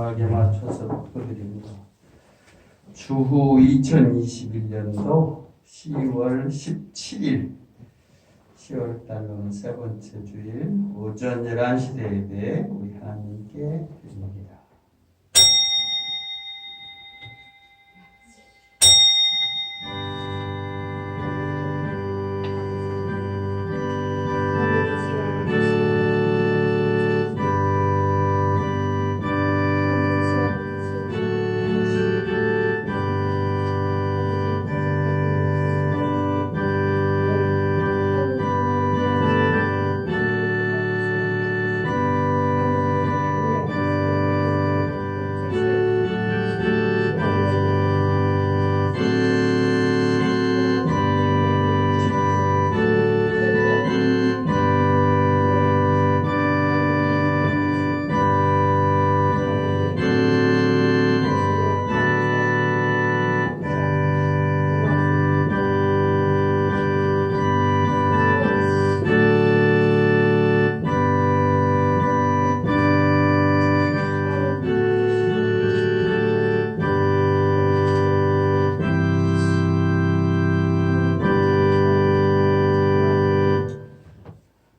정확하게 맞춰서 보드립니다. 주후 2021년도 10월 17일 10월달로는 세 번째 주일 오전 11시 예배 우리 하나님께 드립니다.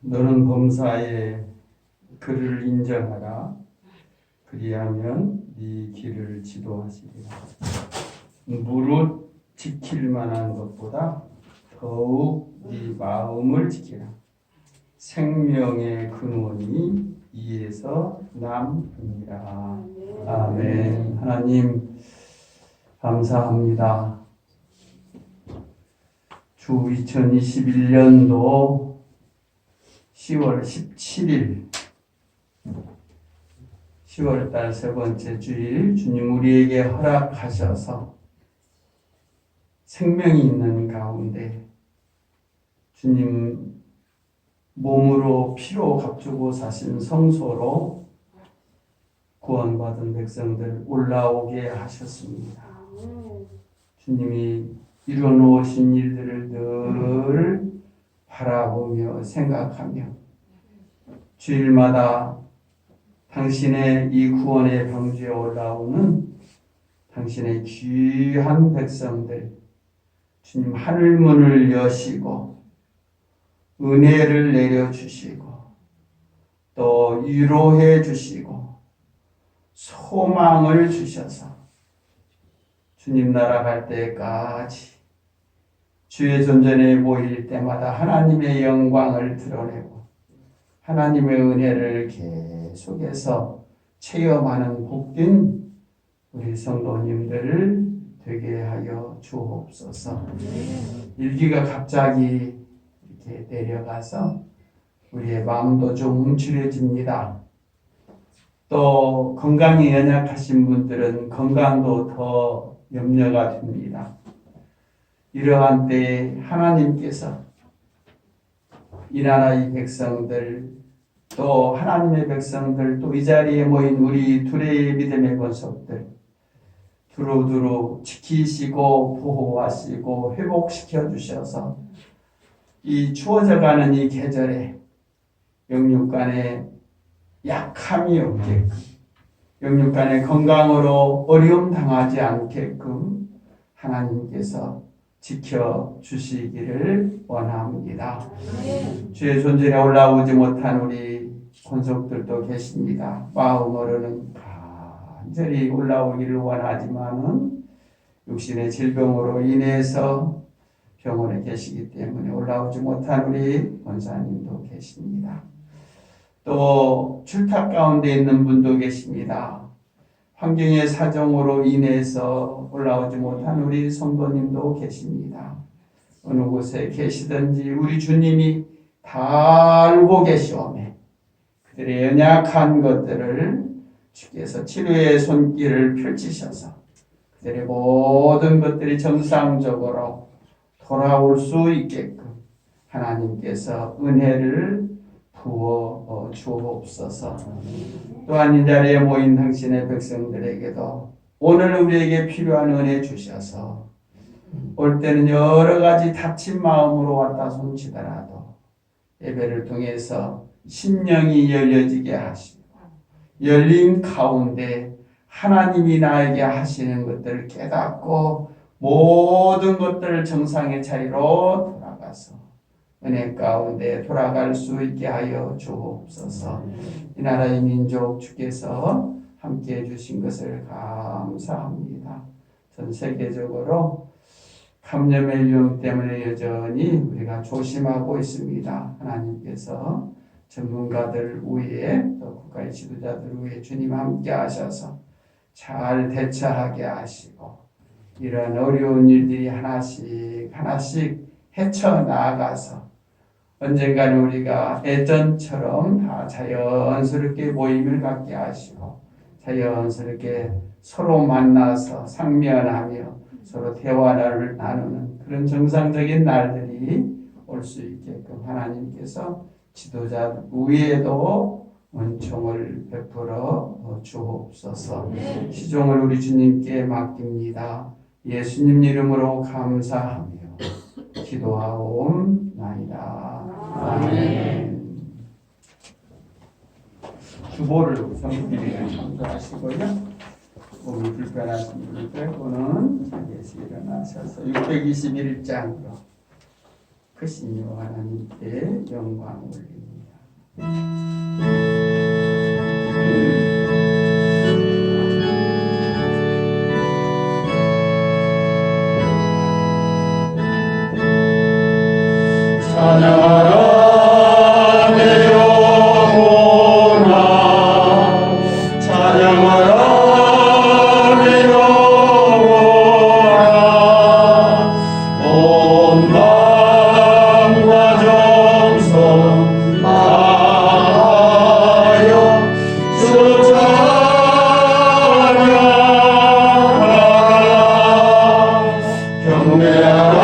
너는 범사에 그를 인정하라. 그리하면 네 길을 지도하시리라. 무릇 지킬 만한 것보다 더욱 네 마음을 지키라. 생명의 근원이 이에서 남으니라. 아멘. 하나님 감사합니다. 주 2021년도 10월 17일 10월달 세 번째 주일 주님 우리에게 허락하셔서 생명이 있는 가운데 주님 몸으로 피로 값주고 사신 성소로 구원받은 백성들 올라오게 하셨습니다. 주님이 이루어놓으신 일들을 늘 바라보며 생각하며 주일마다 당신의 이 구원의 방주에 올라오는 당신의 귀한 백성들 주님 하늘문을 여시고 은혜를 내려주시고 또 위로해 주시고 소망을 주셔서 주님 날아갈 때까지 주의 존전에 모일 때마다 하나님의 영광을 드러내고 하나님의 은혜를 계속해서 체험하는 복된 우리 성도님들을 되게 하여 주옵소서. 일기가 갑자기 이렇게 내려가서 우리의 마음도 좀 움츠려집니다. 또 건강이 연약하신 분들은 건강도 더 염려가 됩니다. 이러한 때에 하나님께서 이 나라의 백성들 또 하나님의 백성들 또 이 자리에 모인 우리 둘의 믿음의 권속들 두루두루 지키시고 보호하시고 회복시켜 주셔서 이 추워져가는 이 계절에 영육간에 약함이 없게끔 영육간의 건강으로 어려움 당하지 않게끔 하나님께서 지켜주시기를 원합니다. 주의 존전에 올라오지 못한 우리 권속들도 계십니다. 마음으로는 간절히 올라오기를 원하지만은 육신의 질병으로 인해서 병원에 계시기 때문에 올라오지 못한 우리 권사님도 계십니다. 또 출탁 가운데 있는 분도 계십니다. 환경의 사정으로 인해서 올라오지 못한 우리 성도님도 계십니다. 어느 곳에 계시든지 우리 주님이 다 알고 계시오매 그들의 연약한 것들을 주께서 치료의 손길을 펼치셔서 그들의 모든 것들이 정상적으로 돌아올 수 있게끔 하나님께서 은혜를 부어 주옵소서. 또한 이 자리에 모인 당신의 백성들에게도 오늘 우리에게 필요한 은혜 주셔서 올 때는 여러 가지 다친 마음으로 왔다 손치더라도 예배를 통해서 심령이 열려지게 하시고 열린 가운데 하나님이 나에게 하시는 것들을 깨닫고 모든 것들을 정상의 자리로 돌아가서 은혜 가운데 돌아갈 수 있게 하여 주옵소서. 이 나라의 민족 주께서 함께 해주신 것을 감사합니다. 전 세계적으로 감염의 위험 때문에 여전히 우리가 조심하고 있습니다. 하나님께서 전문가들 위에 또 국가의 지도자들 위에 주님 함께 하셔서 잘 대처하게 하시고 이런 어려운 일들이 하나씩 헤쳐나가서 언젠가는 우리가 예전처럼 다 자연스럽게 모임을 갖게 하시고 자연스럽게 서로 만나서 상면하며 서로 대화를 나누는 그런 정상적인 날들이 올 수 있게끔 하나님께서 지도자 위에도 은총을 베풀어 주옵소서. 시종을 우리 주님께 맡깁니다. 예수님 이름으로 감사하며 기도하옵나이다. 아멘. 주보를 성필이를 참조하시고요. 몸이 불편하신 분들 빼고는 자리에서 일어나셔서 621장으로 크신 여 하나님께 영광 올립니다. 찬양하라 내 영혼아 찬양하라 내 영혼아 온 마음과 정성 다하여 주 찬양하라 경배하라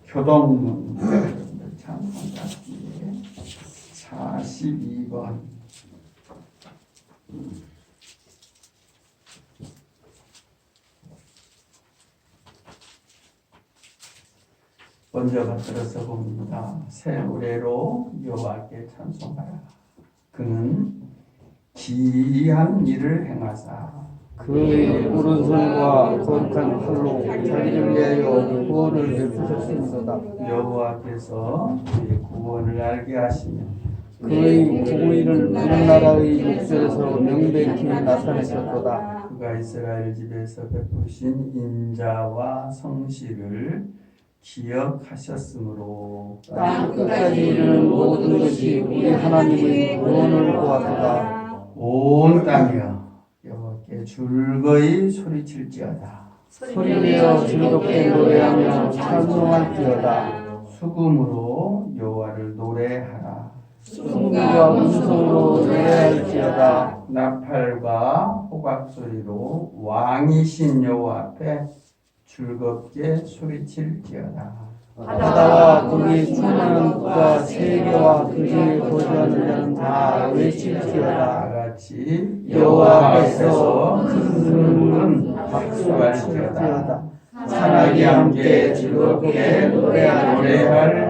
교동문 찬송가기에 42번 먼저 받들어서 봅니다. 새 노래로 여호와께 찬송하라. 그는 기이한 일을 행하사 그의 오른손과 거룩한 팔로 자기를 위하여 구원을 베푸셨습니다. 여호와께서 그의 구원을 알게 하시며 그의 공의를 온 나라의 육설에서 명백히 나타내셨도다. 그가 이스라엘 집에서 베푸신 인자와 성실을 기억하셨으므로 땅 끝까지 이르는 모든 것이 우리 하나님의 구원을 보았도다. 온 땅이여 여호와께 즐거이 소리칠지어다. 소리내어 즐겁게 노래하며 찬송할지어다. 수금으로 여호와를 노래하라. 수금과 음성으로 노래할지어다. 나팔과 호각 소리로 왕이신 여호와 앞에 즐겁게 소리칠지어다. 바다와 거기에 충만한 국가 세계와 그 중에 거주하는 자는 다 외칠지어다. 같이 여호와 앞에서 큰 박수가 칠지어다. 산악이 함께 즐겁게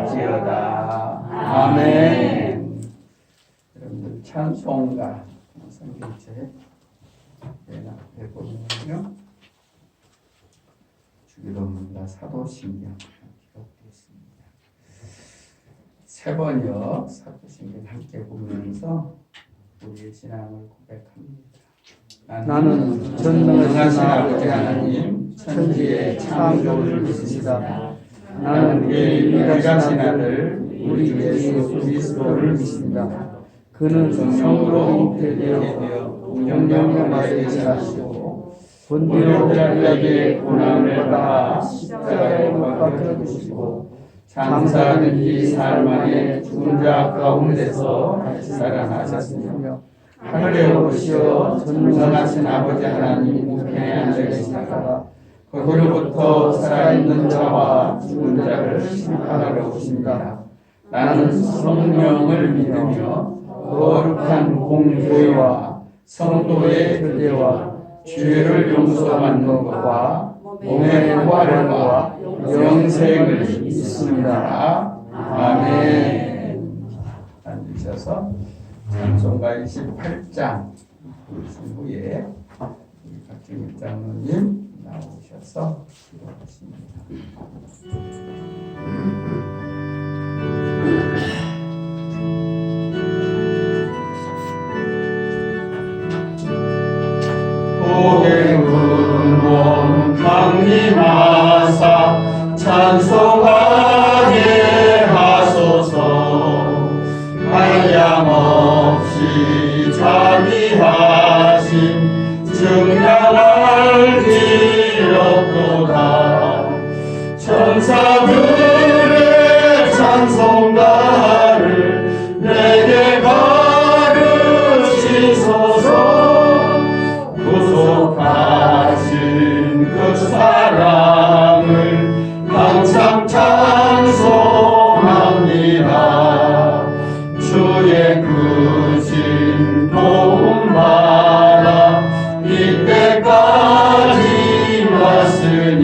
노래할지어다. 아멘. 여러분들 찬송가 성경책 앞에 보면요 주기도문과 사도신경 기록되어 있습니다. 세 번역 사도신경 함께 보면서 우리의 신앙을 고백합니다. 나는 전능하신 아버지 하나님 천지의 창조를 믿습니다. 나는 그의 유일하신 아들 우리 주 예수 그리스도를 믿습니다. 그는 성으로 잉태되어 동정녀 마리아에 지나시고 본디오 빌라도에게 고난을 받아 십자가에 못 박혀 죽으시고 장사하는 이 삶 안에 죽은 자 가운데서 다시 살아나셨으며 하늘에 오르시어 전능하신 아버지 하나님 우편에 앉아 계시다가 그로부터 살아있는 자와 죽은 자를 심판하러 오십니다. 나는 성령을 믿으며 거룩한 공교회와 성도의 교제와 죄를 용서받는 것과 몸의 부활과 영생을 믿습니다. 아멘. 앉으셔서 찬송가 28장 부르신 후에 우리 박정일 장로님 나오셔서 기도하십니다. 고개문원 강림하사 찬송하게 하소서. 한량없이 자비하신 증량할 길 없도다. 천사들의 찬송가를 내게 가르치소서. 구속하신 그 사랑을 항상 찬송합니다. 주의 크신 도움 받아 이때까지 왔으니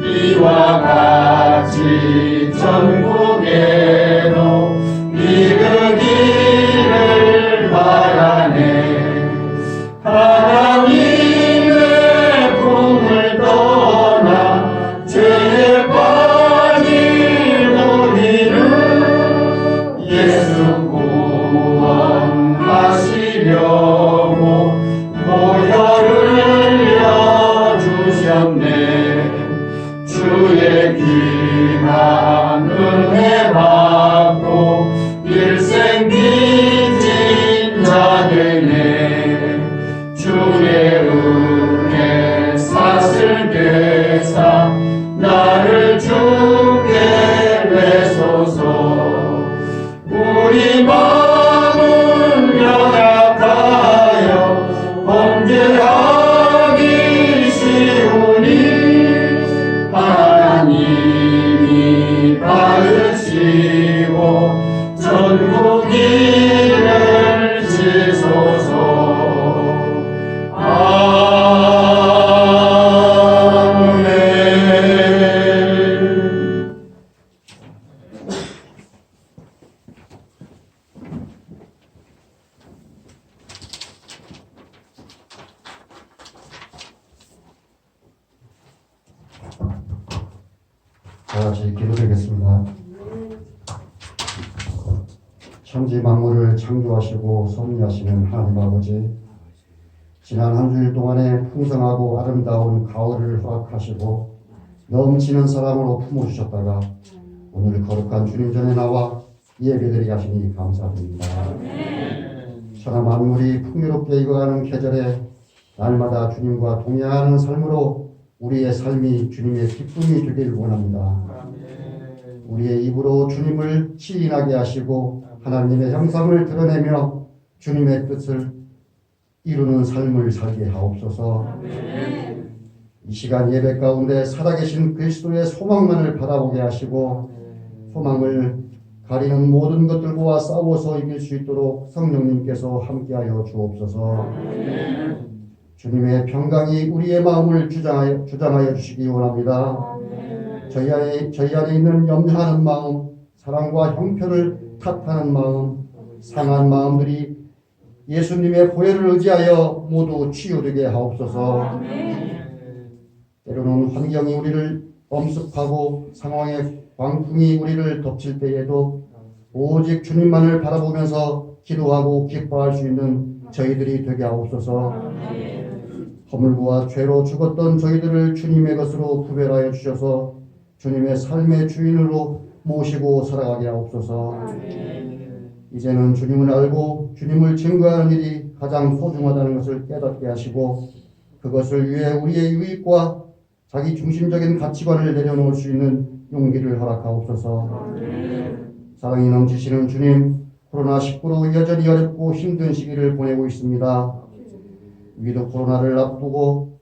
이와 같이 전국에도 이르기를 바라네. 하나님의 품을 떠나 죄에 빠진 우리를 예수 구원하시려고 보혈을 흘려주셨네. 주의 귀한 은혜 받고 일생 빚진 자 되네. 주의 은혜 사슬 되사 나를 주게 되소서. 우리 마음은 연약하여 범죄하기 쉬우니 하나님이 받으시고 전국 일을 지소서. 다 같이 기도드리겠습니다. 천지 만물을 창조하시고 섭리하시는 하나님 아버지, 지난 한 주일 동안에 풍성하고 아름다운 가을을 허락하시고 넘치는 사랑으로 품어주셨다가 오늘 거룩한 주님 전에 나와 예배드리게 하시니 감사드립니다. 천하 만물이 풍요롭게 익어가는 계절에 날마다 주님과 동행하는 삶으로 우리의 삶이 주님의 기쁨이 되기를 원합니다. 우리의 입으로 주님을 시인하게 하시고 하나님의 형상을 드러내며 주님의 뜻을 이루는 삶을 살게 하옵소서. 이 시간 예배 가운데 살아계신 그리스도의 소망만을 바라보게 하시고 소망을 가리는 모든 것들과 싸워서 이길 수 있도록 성령님께서 함께하여 주옵소서. 주님의 평강이 우리의 마음을 주장하여 주시기 원합니다. 저희 안에 있는 염려하는 마음, 사랑과 형편을 탓하는 마음, 상한 마음들이 예수님의 보혈을 의지하여 모두 치유되게 하옵소서. 때로는 환경이 우리를 엄습하고 상황의 광풍이 우리를 덮칠 때에도 오직 주님만을 바라보면서 기도하고 기뻐할 수 있는 저희들이 되게 하옵소서. 허물과 죄로 죽었던 저희들을 주님의 것으로 구별하여 주셔서 주님의 삶의 주인으로 모시고 살아가게 하옵소서. 이제는 주님을 알고 주님을 증거하는 일이 가장 소중하다는 것을 깨닫게 하시고 그것을 위해 우리의 유익과 자기 중심적인 가치관을 내려놓을 수 있는 용기를 허락하옵소서. 사랑이 넘치시는 주님, 코로나19로 여전히 어렵고 힘든 시기를 보내고 있습니다. 위드 코로나를 앞두고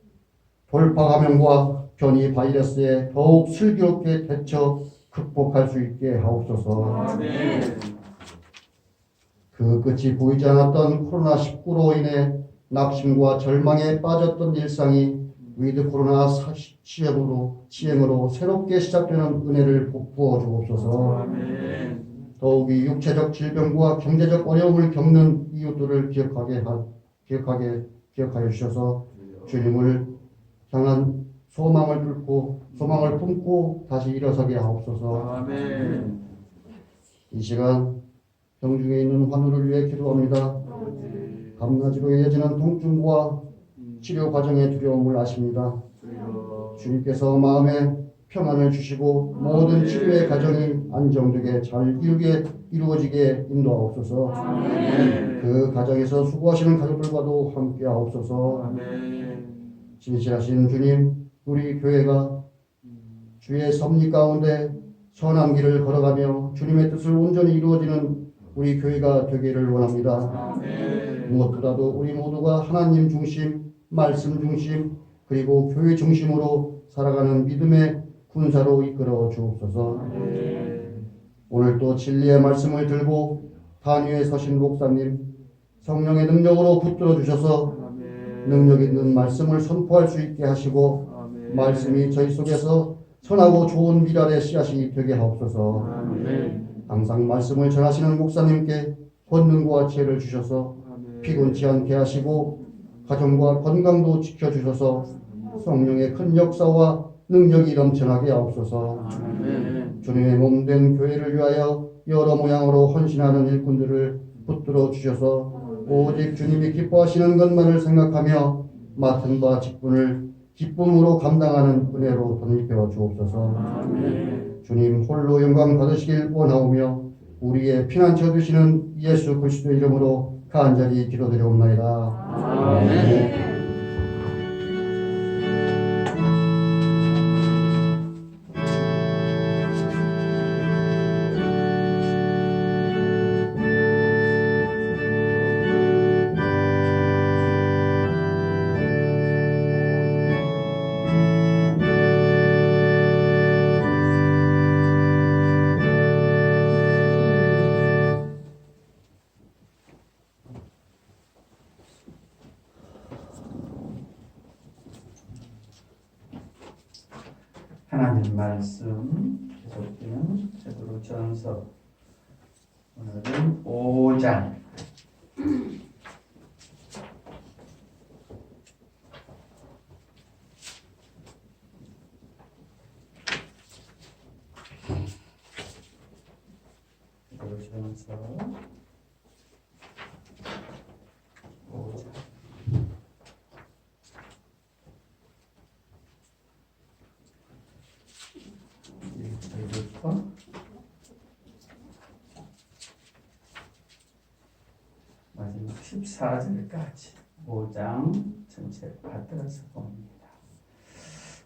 돌파 감염과 변이 바이러스에 더욱 슬기롭게 대처 극복할 수 있게 하옵소서. 그 끝이 보이지 않았던 코로나19로 인해 낙심과 절망에 빠졌던 일상이 위드 코로나 시행으로 새롭게 시작되는 은혜를 부어 주옵소서. 더욱이 육체적 질병과 경제적 어려움을 겪는 이웃들을 기억하여 주셔서 주님을 향한 소망을 품고 다시 일어서게 하옵소서. 이 시간 병중에 있는 환우를 위해 기도합니다. 밤낮으로 이어지는 통증과 치료 과정의 두려움을 아십니다. 주님께서 마음에 평안을 주시고 모든 치료의 과정이 안정되게 잘 이루어지게 인도하옵소서. 그 과정에서 수고하시는 가족들과도 함께 하옵소서. 진실하신 주님, 우리 교회가 주의 섭리 가운데 선한 길을 걸어가며 주님의 뜻을 온전히 이루어지는 우리 교회가 되기를 원합니다. 무엇보다도 우리 모두가 하나님 중심, 말씀 중심, 그리고 교회 중심으로 살아가는 믿음의 군사로 이끌어 주옵소서. 오늘도 진리의 말씀을 들고 단위에 서신 목사님, 성령의 능력으로 붙들어 주셔서 능력 있는 말씀을 선포할 수 있게 하시고 말씀이 저희 속에서 선하고 좋은 미랄의 씨앗이 되게 하옵소서. 항상 말씀을 전하시는 목사님께 권능과 지혜를 주셔서 피곤치 않게 하시고 가정과 건강도 지켜주셔서 성령의 큰 역사와 능력이 넘쳐나게 하옵소서. 주님의 몸된 교회를 위하여 여러 모양으로 헌신하는 일꾼들을 붙들어 주셔서 오직 주님이 기뻐하시는 것만을 생각하며 맡은 바 직분을 기쁨으로 감당하는 은혜로 덧입혀 주옵소서. 주님 홀로 영광 받으시길 원하오며 우리의 피난처 되시는 예수 그리스도 이름으로 간절히 기도드리옵나이다. 아멘. 하나님 말씀 계속되는 베드로전서 오늘은 5장 베드로전서 5장 마지막 14절까지 5장 전체 받들어서 봅니다.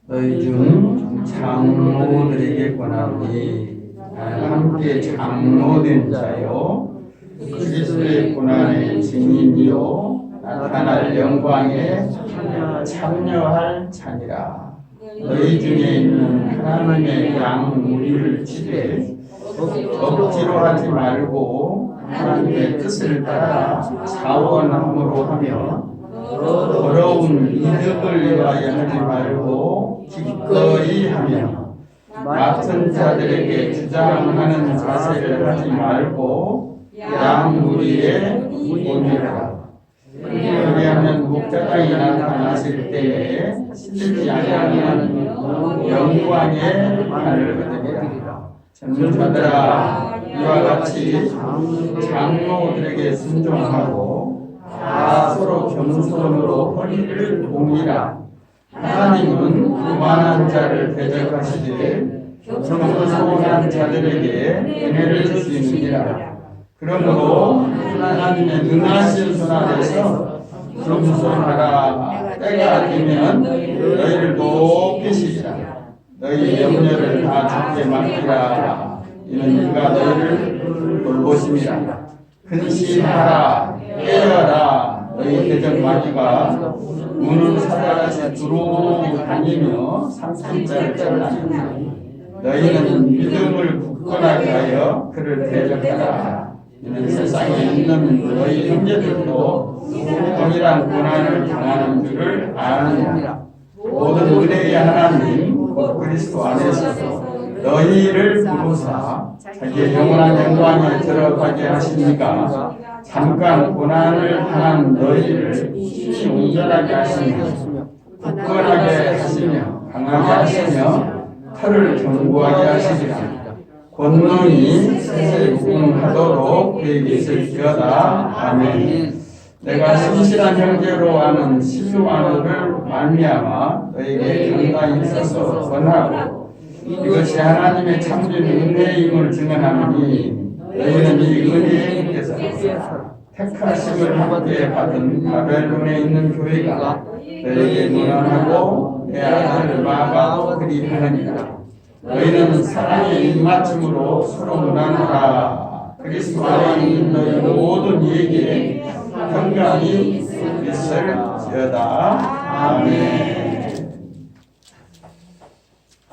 너희 중 장로들에게 권하노니 함께 장로된 자요 그리스도의 고난의 증인이요 나타날 영광에 참여할 자니라. 너희 중에 있는 하나님의 양 우리를 치되 억지로 하지 말고 하나님의 뜻을 따라 자원함으로 하며 더러운 이득을 위하여 하지 말고 기꺼이 하며 맡은 자들에게 주장하는 자세를 하지 말고 양 우리의 본이라. 왜냐하면 목자장이 나타나실 때에 실지 아니하는 영광의 발을 얻으리라. 전도자들아 이와 같이 장로들에게 순종하고 다 서로 겸손으로 허리를 동이라. 하나님은 교만한 자를 대적하시되 겸손한 자들에게 은혜를 주시느니라. 그러므로 하나님의 능하신 손 아래서 겸손하라. 때가 되면 너희를 높이시리라. 너희 염려를 다 주께 맡기라. 이는 그가 너희를 돌보심이라. 근신하라. 깨어라. 너희 대적 마귀가 문을 사자같이 두루 다니며 삼순자를 잘라니 너희는 믿음을 굳건하게 하여 그를 대적하라. 이는 세상에 있는 너희 형제들도 동일한 고난을 당하는 줄을 아느니라. 모든 은혜의 하나님 곧 그리스도 안에서 너희를 부르사 자기의 영원한 영광에 들어가게 하시니까 잠깐 고난을 당한 너희를 힘이 온전하게 하시며 굳건하게 하시며 강하게 하시며 털을 견고하게 하시리라. 권능이 세세무궁하도록 그에게 있을지어다. 아멘. 내가 신실한 형제로 하는 시주만호를 말미암아 너에게 경강이 있어서 권하고 이것이 하나님의 참된 은혜임을 증언하노니 너희는 이 은혜의 문제에서 택하심을 함께 받은 바벨론에 있는 교회가 너에게 문안하고 내 아들 마가 그리하느니라. 너희는 사랑의 입맞춤으로 서로 문안하라. 그리스도 안에 있는 너희 모든 이에게 평강이 있을지어다. 아멘.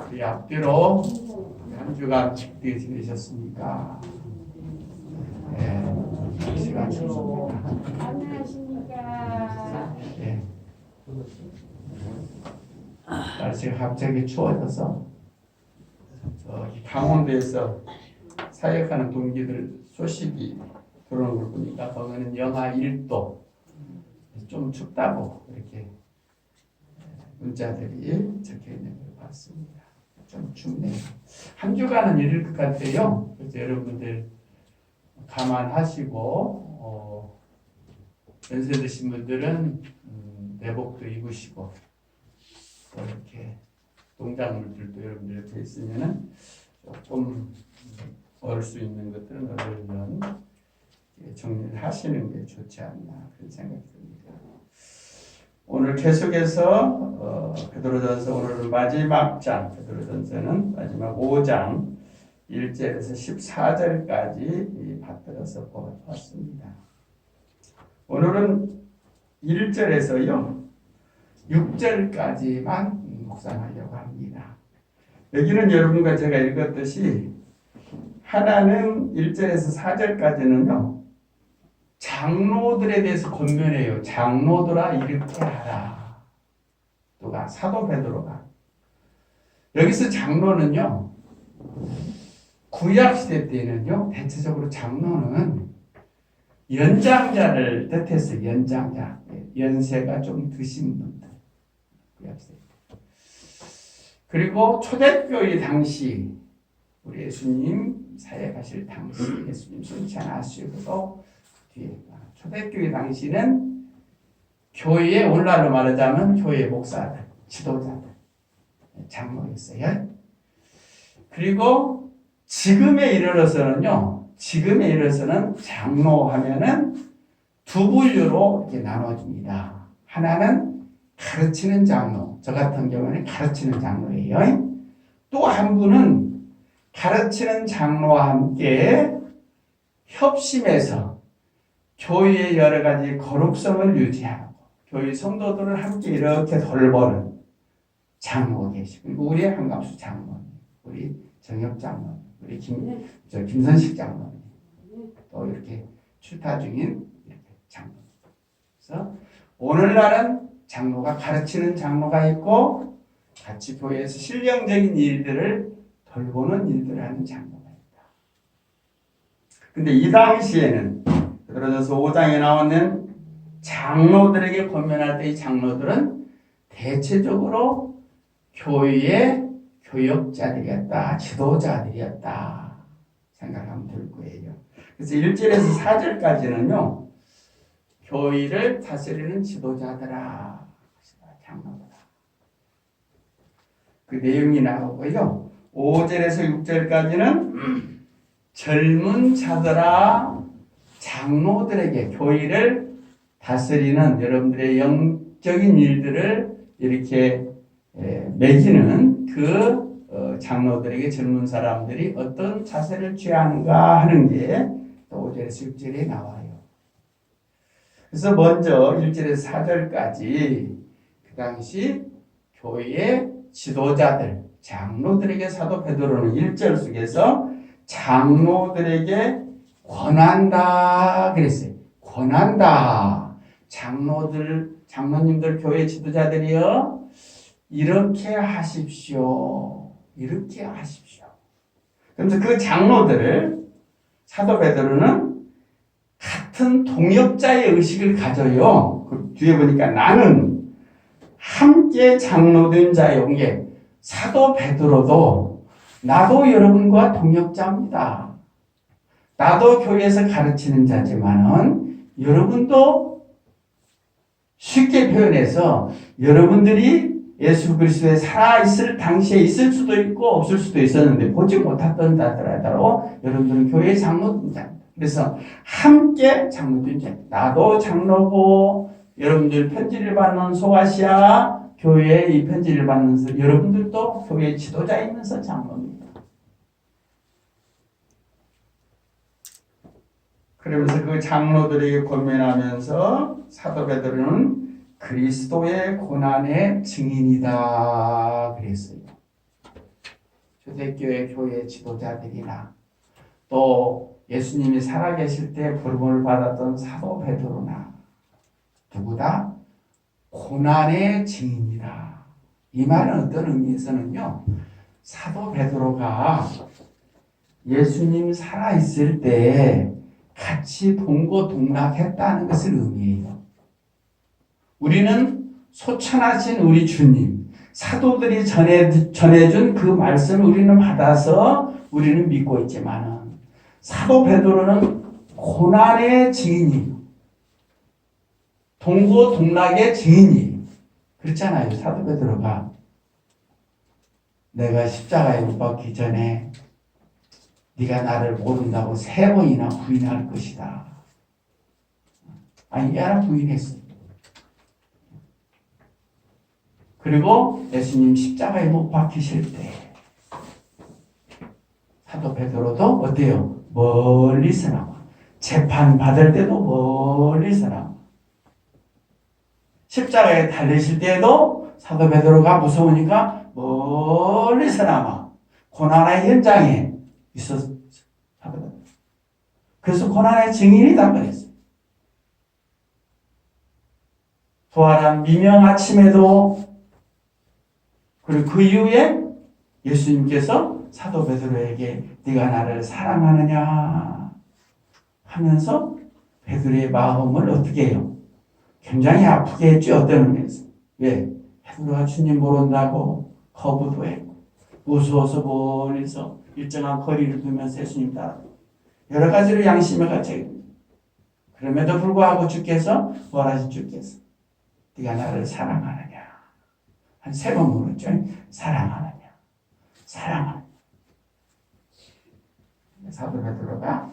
우리 앞뒤로 한 주간 어떻게 지내셨습니까? 네, 시간 좋습니다. 안녕하십니까. 네. 날씨가 갑자기 추워져서 저기 강원도에서 사역하는 동기들 소식이 들어오는 걸 보니까 거기는 영하 1도 좀 춥다고 이렇게 문자들이 적혀 있는 걸 봤습니다. 좀 춥네요. 한 주간은 이럴 것 같아요. 그래서 여러분들 감안하시고 연세 드신 분들은 내복도 입으시고 또 이렇게 농작물들도 여러분들 옆에 있으면은 조금 얻을 수 있는 것들은 얻으면 정리를 하시는 게 좋지 않나 그런 생각이 듭니다. 오늘 계속해서 베드로전서 오늘은 마지막 장 베드로전서는 마지막 5장 1절에서 14절까지 받들어서 보았습니다. 오늘은 1절에서요 6절까지만 묵상하려고 합니다. 여기는 여러분과 제가 읽었듯이 하나는 1절에서 4절까지는요 장로들에 대해서 권면해요. 장로들아 이렇게 하라. 누가? 사도 베드로가. 여기서 장로는요 구약시대 때는요 대체적으로 장로는 연장자를 뜻했어요. 연장자. 연세가 좀 드신 분들. 구약시대 때. 그리고 초대교회 당시 우리 예수님 사역하실 당시 예수님 순찬하시고도 뒤에 초대교회 당시는 교회의 오늘날로 말하자면 교회 목사들, 지도자들, 장로였어요. 그리고 지금에 이르러서는요, 장로하면은 두 분류로 이렇게 나눠집니다. 하나는 가르치는 장로, 저 같은 경우는 가르치는 장로예요. 또 한 분은 가르치는 장로와 함께 협심해서 교회의 여러 가지 거룩성을 유지하고 교회 성도들을 함께 이렇게 돌보는 장로가 계시고 그리고 우리 한갑수 장로님, 우리 정혁 장로님, 우리 김선식 장로님 또 이렇게 출타 중인 이렇게 장로님. 그래서 오늘날은 장로가 가르치는 장로가 있고 같이 교회에서 실령적인 일들을 돌보는 일들을 하는 장로가 있다. 근데 이 당시에는 베드로전서 5장에 나오는 장로들에게 권면할 때 이 장로들은 대체적으로 교회의 교역자들이었다, 지도자들이었다 생각하면 될 거예요. 그래서 1절에서 4절까지는요 교회를 다스리는 지도자들아, 장로들아 그 내용이 나오고요. 5절에서 6절까지는 젊은 자들아, 장로들에게 교회를 다스리는 여러분들의 영적인 일들을 이렇게 매기는 그 장로들에게 젊은 사람들이 어떤 자세를 취하는가 하는 게 또 5절에서 6절에 나와요. 그래서 먼저 1절에서 4절까지 그 당시 교회의 지도자들, 장로들에게 사도 베드로는 1절 속에서 장로들에게 권한다 그랬어요. 권한다. 장로님들 교회 지도자들이요. 이렇게 하십시오. 이렇게 하십시오. 그러면서 그 장로들을 사도 베드로는 같은 동역자의 의식을 가져요. 그 뒤에 보니까 나는 함께 장로된 자용에 사도 베드로도 나도 여러분과 동역자입니다. 나도 교회에서 가르치는 자지만은 여러분도 쉽게 표현해서 여러분들이 예수 그리스도에 살아있을 당시에 있을 수도 있고 없을 수도 있었는데 보지 못했던 자들하고 여러분들은 교회의 장로된 자입니다. 그래서 함께 장로된 자. 나도 장로고 여러분들 편지를 받는 소아시아 교회에 이 편지를 받는 여러분들도 교회 지도자이면서 장로입니다. 그러면서 그 장로들에게 권면하면서 사도 베드로는 그리스도의 고난의 증인이다 그랬어요. 초대교회 교회 지도자들이나 또 예수님이 살아계실 때 부름을 받았던 사도 베드로나 누구다? 고난의 증인이다. 이 말은 어떤 의미에서는요. 사도 베드로가 예수님 살아있을 때 같이 동고동락했다는 것을 의미해요. 우리는 소천하신 우리 주님, 사도들이 전해준 그 말씀을 우리는 받아서 우리는 믿고 있지만은 사도 베드로는 고난의 증인이에요. 동고동락의 증인이에요. 그렇잖아요. 사도 베드로가 내가 십자가에 못 박기 전에 네가 나를 모른다고 3번이나 부인할 것이다. 아니, 얘는 부인했어요. 그리고 예수님 십자가에 못 박히실 때 사도 베드로도 어때요? 멀리서 나와. 재판 받을 때도 멀리서 나와. 십자가에 달리실 때에도 사도 베드로가 무서우니까 멀리서 나와. 고난의 현장에 있었어. 그래서 고난의 증인이다 그랬어요. 부활한 미명 아침에도 그리고 그 이후에 예수님께서 사도 베드로에게 네가 나를 사랑하느냐 하면서 베드로의 마음을 어떻게 해요? 굉장히 아프게 했죠. 어떤 의미에서. 왜? 베드로가 주님 모른다고 거부도 했고 무서워서 멀리서 일정한 거리를 두면서 예수님 따라 여러 가지로 양심의 가책이 그럼에도 불구하고 주께서 뭐라 하시 주께서 네가 나를 사랑하느냐 한 3번 물었죠. 사랑하느냐 사랑하느냐. 사도 베드로가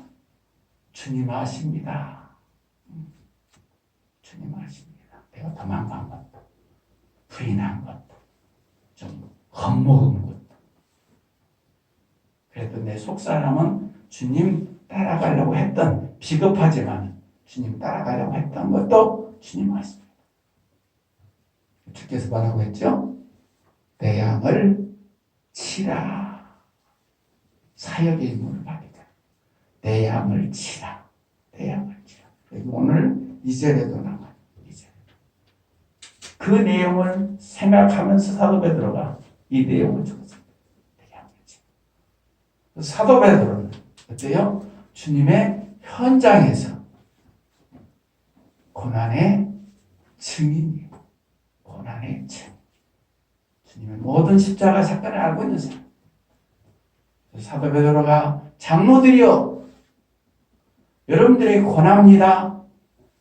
주님 아십니다. 주님 아십니다. 내가 도망간 것도 부인한 것도 좀 겁먹은 것도 그래도 내 속사람은 주님 따라가려고 했던 비겁하지만 주님 따라가려고 했던 것도 주님 아십니다. 주께서 뭐라고 했죠? 내 양을 치라. 사역의 임무를 받으라. 내 양을 치라. 내 양을 치라. 여기 오늘 2절에도 나와요. 2절. 그 내용을 생각하면서 사도 베드로가 이 내용을 적었습니다. 내 양을 치라. 사도 베드로는 어때요? 주님의 현장에서 고난의 증인이에요. 고난의 증인. 주님의 모든 십자가 사건을 알고 있는 사람. 사도 베드로가 장로들이요. 여러분들에게 권합니다.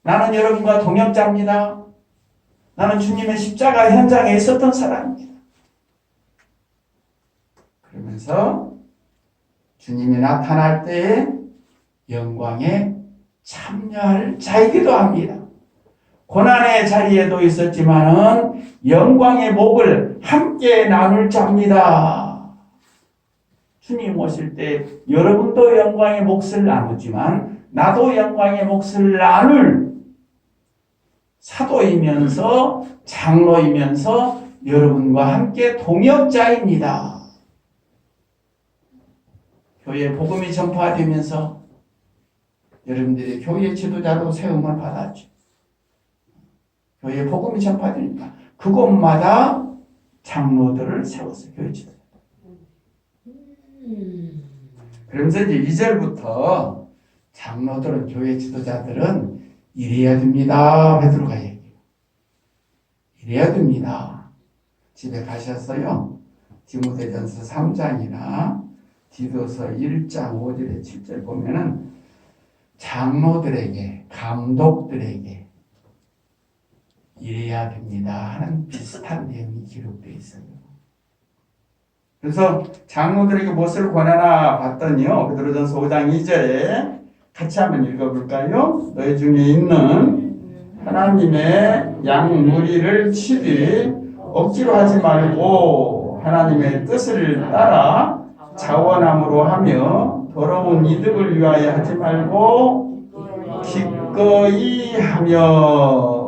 나는 여러분과 동역자입니다. 나는 주님의 십자가 현장에 있었던 사람입니다. 그러면서 주님이 나타날 때에 영광에 참여할 자이기도 합니다. 고난의 자리에도 있었지만은 영광의 몫을 함께 나눌 자입니다. 주님 오실 때 여러분도 영광의 몫을 나누지만 나도 영광의 몫을 나눌 사도이면서 장로이면서 여러분과 함께 동역자입니다. 교회 복음이 전파되면서 여러분들이 교회 지도자로 세움을 받았죠. 교회 복음이 전파되니까 그곳마다 장로들을 세웠어요. 교회 지도자. 그러면서 이제 2절부터 장로들은 교회 지도자들은 이래야 됩니다. 베드로가 얘기해요. 이래야 됩니다. 집에 가셨어요. 디모데전서 3장이나 디도서 1장 5절에 7절 보면은 장로들에게 감독들에게 이래야 됩니다 하는 비슷한 내용이 기록되어 있어요. 그래서 장로들에게 무엇을 권하나 봤더니요. 베드로전서 5장 2절에 같이 한번 읽어볼까요? 너희 중에 있는 하나님의 양 무리를 치되 억지로 하지 말고 하나님의 뜻을 따라 자원함으로 하며 더러운 이득을 위하여 하지 말고 기꺼이 하며.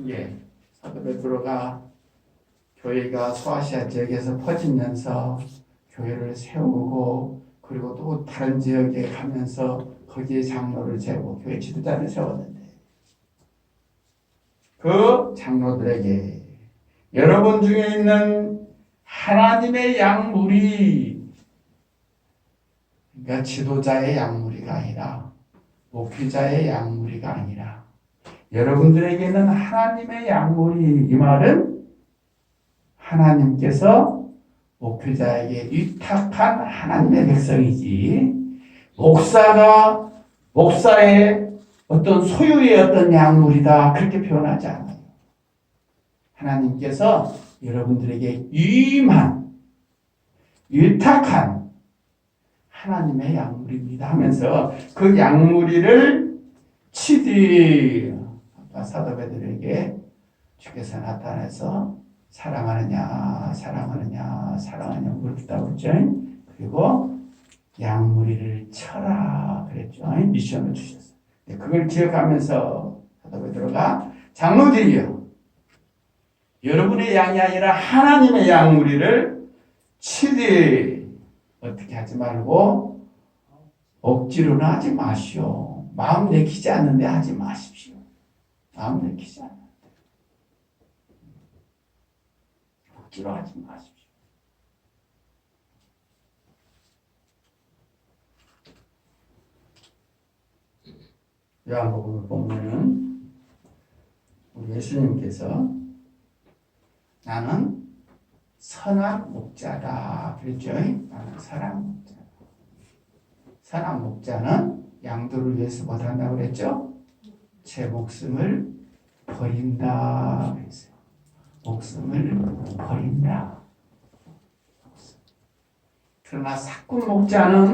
예, 사도 베드로가 교회가 소아시아 지역에서 퍼지면서 교회를 세우고 그리고 또 다른 지역에 가면서 거기에 장로를 세우고 교회 지도자를 세웠는데 그 장로들에게 여러분 중에 있는 하나님의 양무리, 그러니까 지도자의 양무리가 아니라 목회자의 양무리가 아니라 여러분들에게는 하나님의 양무리, 이 말은 하나님께서 목회자에게 위탁한 하나님의 백성이지 목사가 목사의 어떤 소유의 어떤 양물이다 그렇게 표현하지 않아요. 하나님께서 여러분들에게 위탁한 하나님의 양물입니다 하면서 그 양무리를 치디 아까 사도 베드로에게 주께서 나타나서 사랑하느냐 물었다 그랬죠. 그리고 양무리를 쳐라 그랬죠. 미션을 주셨어요. 그걸 기억하면서 사도 베드로가 장로들이요, 여러분의 양이 아니라 하나님의 양무리를 치되 어떻게 하지 말고 억지로는 하지 마시오. 마음 내키지 않는데 하지 마십시오. 마음 내키지 않는데 억지로 하지 마십시오. 요한복음을 보면은 우리 예수님께서 나는 선한 목자다 그랬죠. 나는 선한 목자. 선한 목자는 양들을 위해서 뭐 한다고 그랬죠? 제 목숨을 버린다 그랬어요. 목숨을 버린다. 그러나 사꾼 목자는